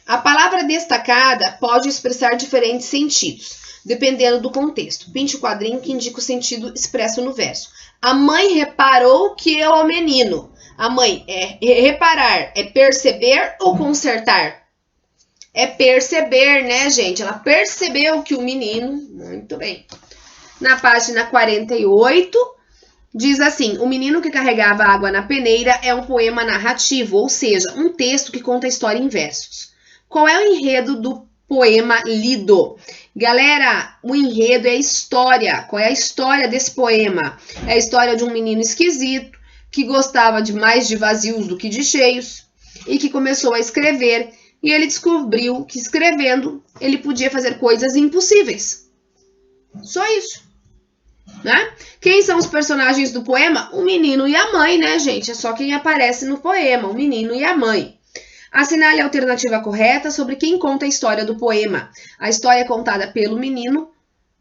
A palavra destacada pode expressar diferentes sentidos, dependendo do contexto. Pinte o quadrinho que indica o sentido expresso no verso. A mãe reparou que é o menino. A mãe reparar, é perceber ou consertar? É perceber, né, gente? Ela percebeu que o menino... Muito bem. Na página 48, diz assim: o menino que carregava água na peneira é um poema narrativo, ou seja, um texto que conta a história em versos. Qual é o enredo do poema lido? Galera, o enredo é a história. Qual é a história desse poema? É a história de um menino esquisito, que gostava mais de vazios do que de cheios, e que começou a escrever, e ele descobriu que escrevendo, ele podia fazer coisas impossíveis. Só isso, né? Quem são os personagens do poema? O menino e a mãe, né, gente? É só quem aparece no poema, o menino e a mãe. Assinale a alternativa correta sobre quem conta a história do poema. A história é contada pelo menino,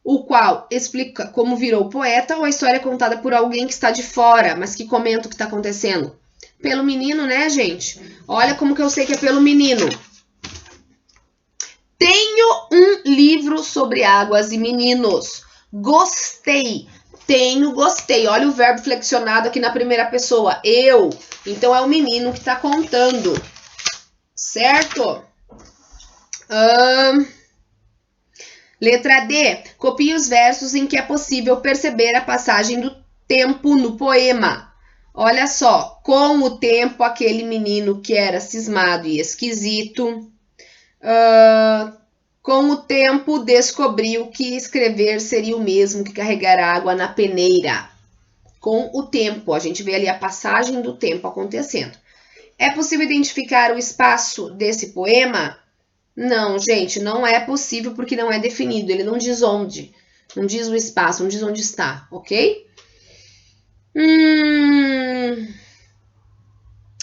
o qual explica como virou poeta, ou a história é contada por alguém que está de fora, mas que comenta o que está acontecendo? Pelo menino, né, gente? Olha como que eu sei que é pelo menino. Tenho um livro sobre águas e meninos. Gostei. Tenho, gostei. Olha o verbo flexionado aqui na primeira pessoa. Eu. Então, é o menino que está contando. Certo? Letra D. Copie os versos em que é possível perceber a passagem do tempo no poema. Olha só. Com o tempo, aquele menino que era cismado e esquisito. Com o tempo, descobriu que escrever seria o mesmo que carregar água na peneira. Com o tempo. A gente vê ali a passagem do tempo acontecendo. É possível identificar o espaço desse poema? Não, gente, não é possível porque não é definido. Ele não diz onde. Não diz o espaço, não diz onde está, ok?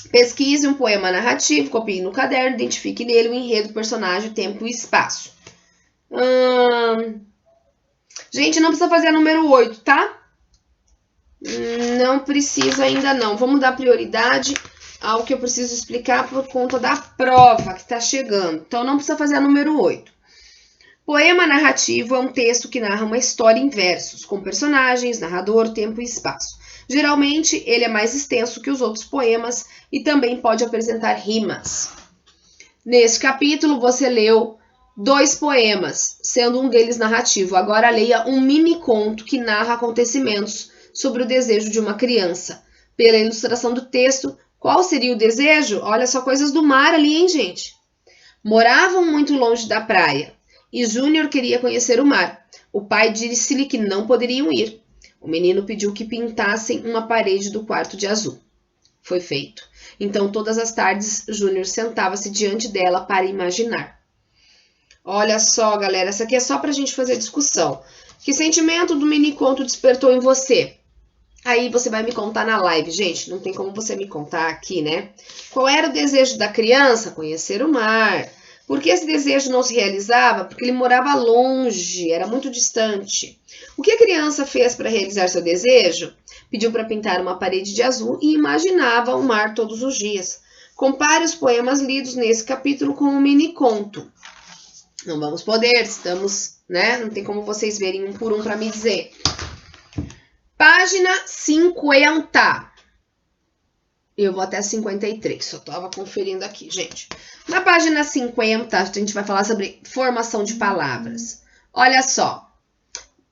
Pesquise um poema narrativo, copie no caderno, identifique nele o enredo, o personagem, o tempo e o espaço. Gente, não precisa fazer a número 8, tá? Não precisa ainda não. Vamos dar prioridade ao que eu preciso explicar por conta da prova que está chegando. Então, não precisa fazer a número 8. Poema narrativo é um texto que narra uma história em versos, com personagens, narrador, tempo e espaço. Geralmente, ele é mais extenso que os outros poemas e também pode apresentar rimas. Neste capítulo, você leu 2 poemas, sendo um deles narrativo. Agora, leia um mini-conto que narra acontecimentos sobre o desejo de uma criança. Pela ilustração do texto, qual seria o desejo? Olha só, coisas do mar ali, hein, gente? Moravam muito longe da praia. e Júnior queria conhecer o mar. O pai disse-lhe que não poderiam ir. O menino pediu que pintassem uma parede do quarto de azul. Foi feito. Então, todas as tardes, Júnior sentava-se diante dela para imaginar. Olha só, galera, essa aqui é só pra gente fazer discussão. Que sentimento do mini-conto despertou em você? Aí você vai me contar na live, gente. Não tem como você me contar aqui, né? Qual era o desejo da criança? Conhecer o mar. Por que esse desejo não se realizava? Porque ele morava longe, era muito distante. O que a criança fez para realizar seu desejo? Pediu para pintar uma parede de azul e imaginava o mar todos os dias. Compare os poemas lidos nesse capítulo com um mini-conto. Não vamos poder, estamos, né? Não tem como vocês verem um por um para me dizer. Página 50. Eu vou até 53, só estava conferindo aqui, gente. Na página 50, a gente vai falar sobre formação de palavras. Olha só.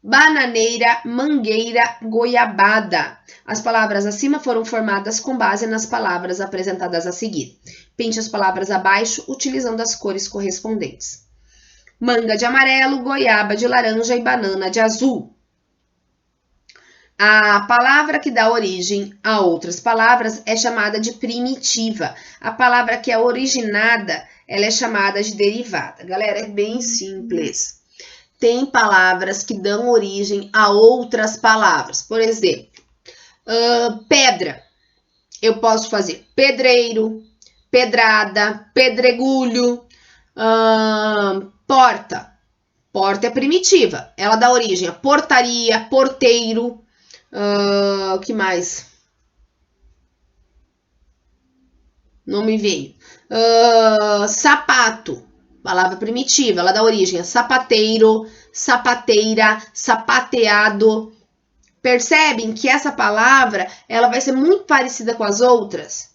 Bananeira, mangueira, goiabada. As palavras acima foram formadas com base nas palavras apresentadas a seguir. Pinte as palavras abaixo, utilizando as cores correspondentes. Manga de amarelo, goiaba de laranja e banana de azul. A palavra que dá origem a outras palavras é chamada de primitiva. A palavra que é originada, ela é chamada de derivada. Galera, é bem simples. Tem palavras que dão origem a outras palavras. Por exemplo, pedra. Eu posso fazer pedreiro, pedrada, pedregulho, porta. Porta é primitiva. Ela dá origem a portaria, porteiro. O que mais? Não me veio. Sapato. Palavra primitiva. Ela dá origem a sapateiro, sapateira, sapateado. Percebem que essa palavra ela vai ser muito parecida com as outras?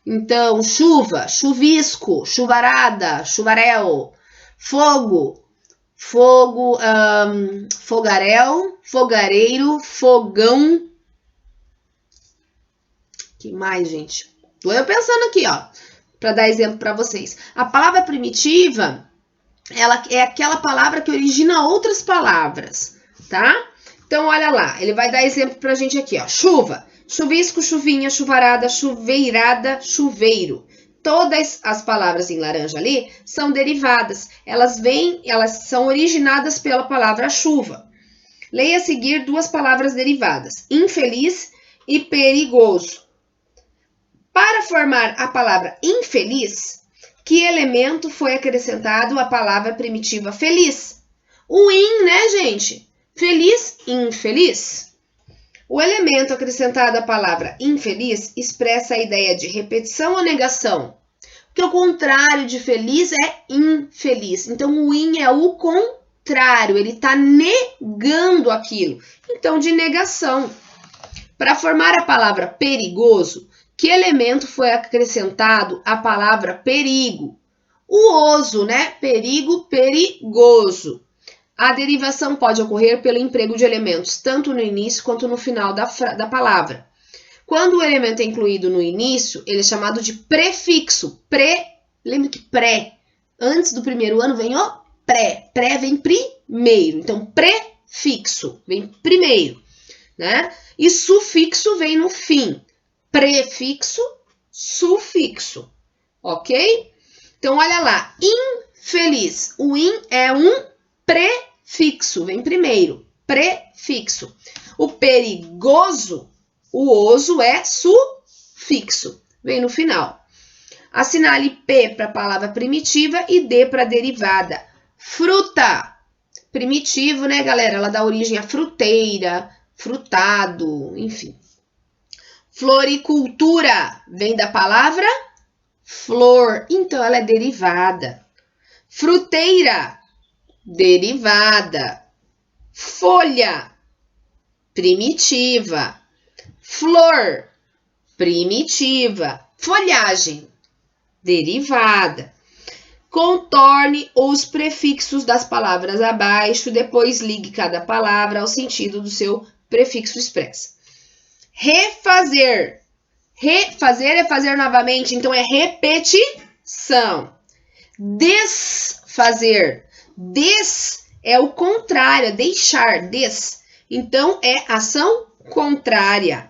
Então, chuva, chuvisco, chuvarada, chuvarel, fogo. Fogo, fogaréu, fogareiro, fogão. Que mais, gente? Tô eu pensando aqui, ó, para dar exemplo para vocês. A palavra primitiva, ela é aquela palavra que origina outras palavras, tá? Então, olha lá, ele vai dar exemplo pra gente aqui, ó. Chuva, chuvisco, chuvinha, chuvarada, chuveirada, chuveiro. Todas as palavras em laranja ali são derivadas. Elas são originadas pela palavra chuva. Leia a seguir duas palavras derivadas, infeliz e perigoso. Para formar a palavra infeliz, que elemento foi acrescentado à palavra primitiva feliz? O in, né, gente? Feliz, infeliz. O elemento acrescentado à palavra infeliz expressa a ideia de repetição ou negação. Porque o contrário de feliz é infeliz. Então, o in é o contrário. Ele está negando aquilo. Então, de negação. Para formar a palavra perigoso, que elemento foi acrescentado à palavra perigo? O oso, né? Perigo, perigoso. A derivação pode ocorrer pelo emprego de elementos tanto no início quanto no final da palavra. Quando o elemento é incluído no início, ele é chamado de prefixo. Lembra que pré, antes do primeiro ano vem o pré. Pré vem primeiro. Então, prefixo vem primeiro, né? E sufixo vem no fim. Prefixo, sufixo. Ok? Então, olha lá. Infeliz. O in é um prefixo, vem primeiro, prefixo. O perigoso, o oso é sufixo, vem no final. Assinale P para a palavra primitiva e D para a derivada. Fruta, primitivo, né, galera? Ela dá origem a fruteira, frutado, enfim. Floricultura, vem da palavra flor, então ela é derivada. Fruteira, derivada. Folha, primitiva. Flor, primitiva. Folhagem, derivada. Contorne os prefixos das palavras abaixo, depois ligue cada palavra ao sentido do seu prefixo expresso. Refazer. Refazer é fazer novamente, então é repetição. Desfazer. Des é o contrário, é deixar, des. Então, é ação contrária.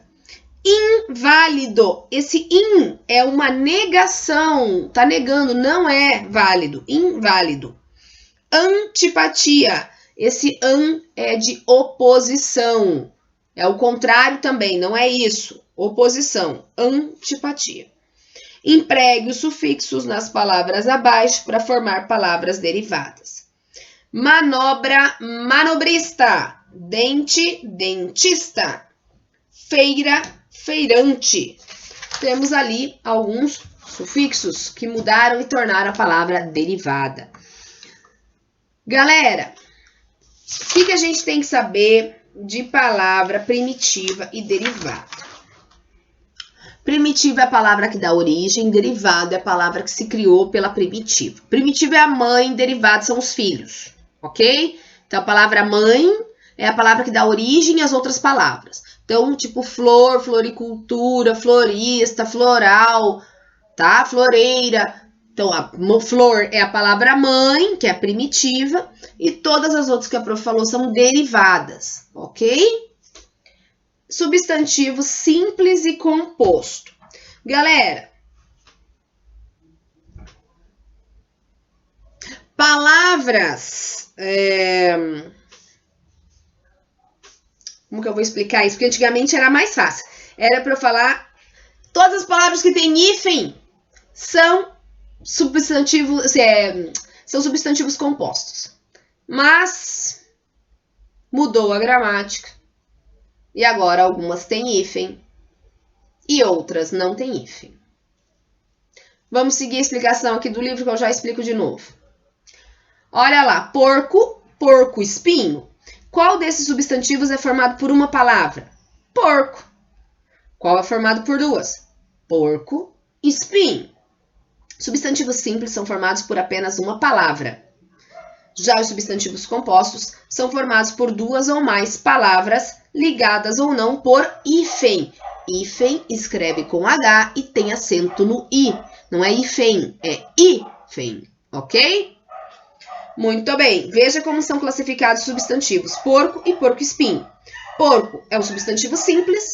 Inválido. Esse in é uma negação. Tá negando, não é válido. Inválido. Antipatia. Esse an é de oposição. É o contrário também, não é isso. Oposição. Antipatia. Empregue os sufixos nas palavras abaixo para formar palavras derivadas. Manobra, manobrista. Dente, dentista. Feira, feirante. Temos ali alguns sufixos que mudaram e tornaram a palavra derivada. Galera, o que a gente tem que saber de palavra primitiva e derivada? Primitiva é a palavra que dá origem, derivado é a palavra que se criou pela primitiva. Primitiva é a mãe, derivado são os filhos, ok? Então, a palavra mãe é a palavra que dá origem às outras palavras. Então, tipo flor, floricultura, florista, floral, tá? Floreira. Então, a flor é a palavra mãe, que é a primitiva, e todas as outras que a prof falou são derivadas, ok? Substantivo simples e composto. Galera, palavras... Como que eu vou explicar isso? Porque antigamente era mais fácil. Era para eu falar... Todas as palavras que têm hífen são substantivos, são substantivos compostos. Mas mudou a gramática. E agora algumas têm hífen e outras não têm hífen. Vamos seguir a explicação aqui do livro que eu já explico de novo. Olha lá, porco, porco espinho. Qual desses substantivos é formado por uma palavra? Porco. Qual é formado por duas? Porco, espinho. Substantivos simples são formados por apenas uma palavra. Já os substantivos compostos são formados por duas ou mais palavras ligadas ou não por hífen. Hífen escreve com H e tem acento no I. Não é hífen, é hífen, ok? Muito bem. Veja como são classificados os substantivos porco e porco-espinho. Porco é um substantivo simples.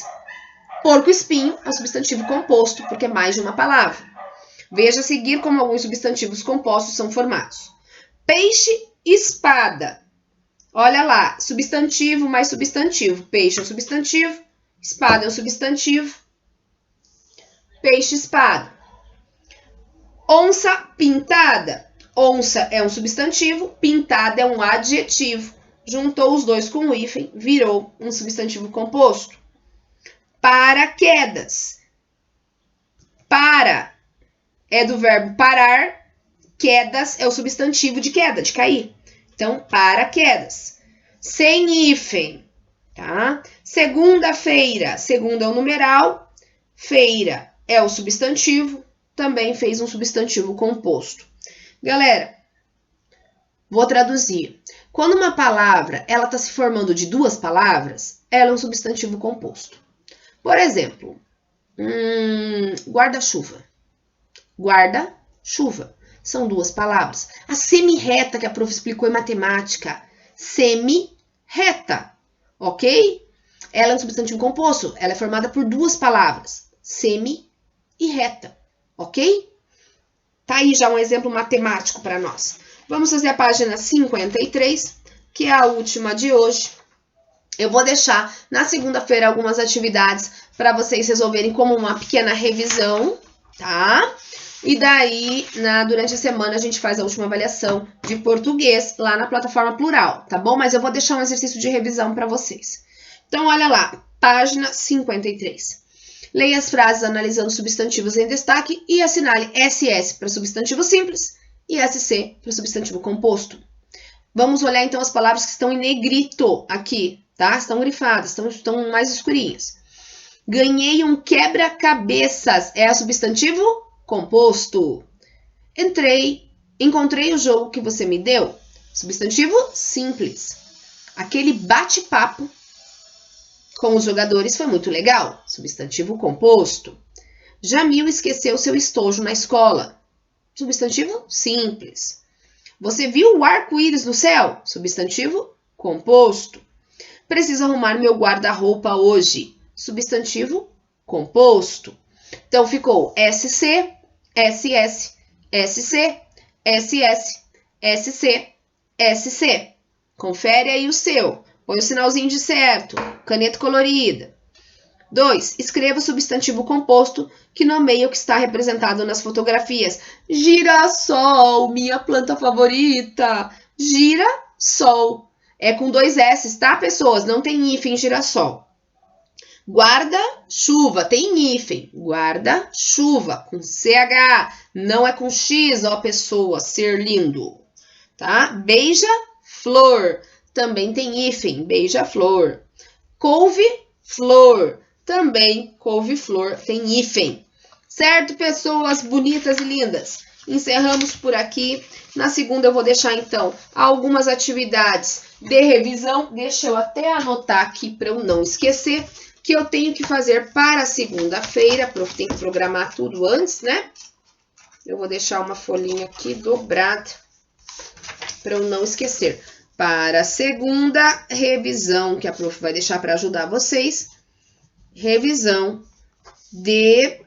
Porco-espinho é um substantivo composto, porque é mais de uma palavra. Veja a seguir como alguns substantivos compostos são formados. Peixe, espada. Olha lá, substantivo mais substantivo. Peixe é um substantivo, espada é um substantivo. Peixe, espada. Onça pintada. Onça é um substantivo, pintada é um adjetivo. Juntou os dois com o hífen, virou um substantivo composto. Paraquedas. Para é do verbo parar. Quedas é o substantivo de queda, de cair. Então, paraquedas. Sem hífen, tá? Segunda-feira. Segunda é o numeral. Feira é o substantivo. Também fez um substantivo composto. Galera, vou traduzir. Quando uma palavra ela está se formando de duas palavras, ela é um substantivo composto. Por exemplo, guarda-chuva. Guarda-chuva. São duas palavras. A semi-reta que a prof explicou em matemática. Semi-reta. Ok? Ela é um substantivo composto. Ela é formada por duas palavras. Semi e reta. Ok? Tá aí já um exemplo matemático para nós. Vamos fazer a página 53, que é a última de hoje. Eu vou deixar na segunda-feira algumas atividades para vocês resolverem como uma pequena revisão, tá? E daí, durante a semana, a gente faz a última avaliação de português lá na plataforma Plural, tá bom? Mas eu vou deixar um exercício de revisão para vocês. Então, olha lá, página 53. Leia as frases analisando substantivos em destaque e assinale SS para substantivo simples e SC para substantivo composto. Vamos olhar, então, as palavras que estão em negrito aqui, tá? Estão grifadas, estão mais escurinhas. Ganhei um quebra-cabeças. É substantivo composto. Encontrei o jogo que você me deu. Substantivo simples. Aquele bate-papo com os jogadores foi muito legal. Substantivo composto. Jamil esqueceu seu estojo na escola. Substantivo simples. Você viu o arco-íris no céu? Substantivo composto. Preciso arrumar meu guarda-roupa hoje. Substantivo composto. Então, ficou SC, SS, SC, SS, SC, SC. Confere aí o seu. Põe o sinalzinho de certo. Caneta colorida. 2. Escreva o substantivo composto que nomeia o que está representado nas fotografias. Girassol, minha planta favorita. Girassol. É com 2 S, tá, pessoas? Não tem hífen em girassol. Guarda-chuva, tem hífen. Guarda-chuva, com CH. Não é com X, ó, pessoa. Ser lindo. Tá? Beija-flor. Também tem hífen. Beija-flor. Couve-flor. Também couve-flor tem hífen. Certo, pessoas bonitas e lindas? Encerramos por aqui. Na segunda eu vou deixar, então, algumas atividades de revisão. Deixa eu até anotar aqui para eu não esquecer que eu tenho que fazer para segunda-feira. Prof, tem que programar tudo antes, né? Eu vou deixar uma folhinha aqui dobrada para eu não esquecer. Para segunda, revisão, que a prof vai deixar para ajudar vocês. Revisão de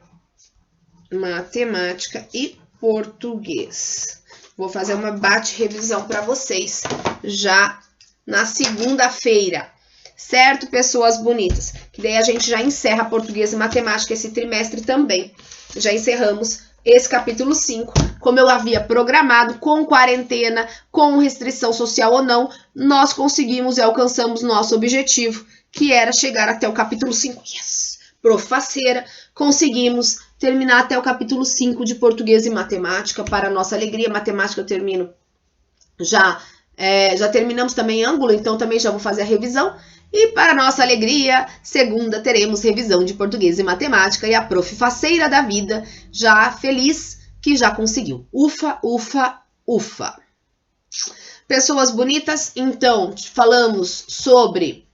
matemática e português. Vou fazer uma bate-revisão para vocês já na segunda-feira. Certo, pessoas bonitas? Que daí a gente já encerra português e matemática esse trimestre também. Já encerramos esse capítulo 5. Como eu havia programado, com quarentena, com restrição social ou não, nós conseguimos e alcançamos nosso objetivo, que era chegar até o capítulo 5. Yes! Profaceira, conseguimos terminar até o capítulo 5 de português e matemática. Para nossa alegria, matemática eu termino já terminamos também ângulo, então também já vou fazer a revisão. E para nossa alegria, segunda teremos revisão de português e matemática e a prof faceira da vida, já feliz que já conseguiu. Ufa, ufa, ufa. Pessoas bonitas, então falamos sobre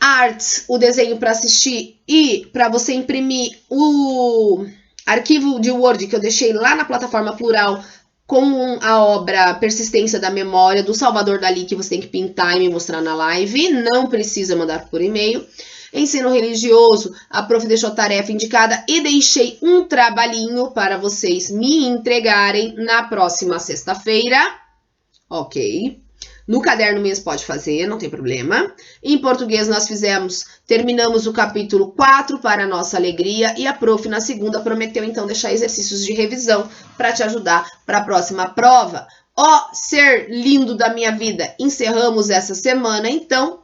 arts, o desenho para assistir e para você imprimir o arquivo de Word que eu deixei lá na plataforma Plural com a obra Persistência da Memória, do Salvador Dalí, que você tem que pintar e me mostrar na live. Não precisa mandar por e-mail. Ensino religioso, a prof deixou tarefa indicada e deixei um trabalhinho para vocês me entregarem na próxima sexta-feira. Ok. No caderno mesmo pode fazer, não tem problema. Em português nós terminamos o capítulo 4 para nossa alegria e a prof na segunda prometeu então deixar exercícios de revisão para te ajudar para a próxima prova. Ó, ser lindo da minha vida, encerramos essa semana então.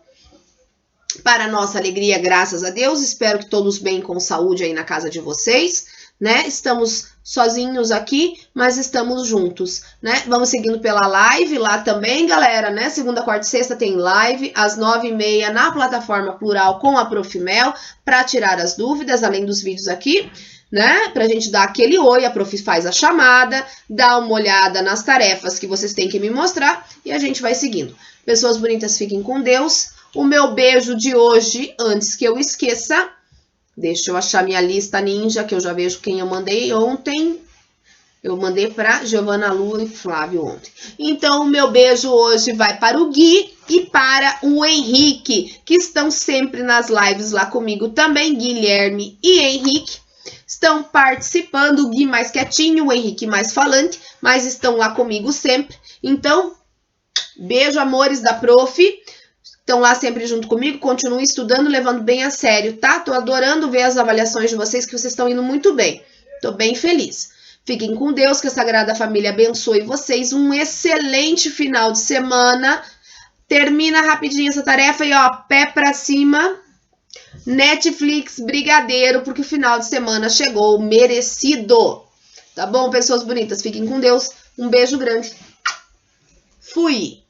Para nossa alegria, graças a Deus, espero que todos bem com saúde aí na casa de vocês, né? Estamos sozinhos aqui, mas estamos juntos, né? Vamos seguindo pela live lá também, galera, né? Segunda, quarta e sexta tem live às 9h30 na plataforma Plural com a Prof. Mel para tirar as dúvidas, além dos vídeos aqui, né? Pra gente dar aquele oi, a prof faz a chamada, dá uma olhada nas tarefas que vocês têm que me mostrar e a gente vai seguindo. Pessoas bonitas, fiquem com Deus. O meu beijo de hoje, antes que eu esqueça, deixa eu achar minha lista ninja, que eu já vejo quem eu mandei ontem. Eu mandei para Giovana Lu e Flávio ontem. Então, o meu beijo hoje vai para o Gui e para o Henrique, que estão sempre nas lives lá comigo também. Guilherme e Henrique estão participando. O Gui mais quietinho, o Henrique mais falante, mas estão lá comigo sempre. Então, beijo, amores da prof. Estão lá sempre junto comigo, continuem estudando, levando bem a sério, tá? Tô adorando ver as avaliações de vocês, que vocês estão indo muito bem. Tô bem feliz. Fiquem com Deus, que a Sagrada Família abençoe vocês. Um excelente final de semana. Termina rapidinho essa tarefa e, ó, pé pra cima. Netflix, brigadeiro, porque o final de semana chegou merecido. Tá bom, pessoas bonitas? Fiquem com Deus. Um beijo grande. Fui!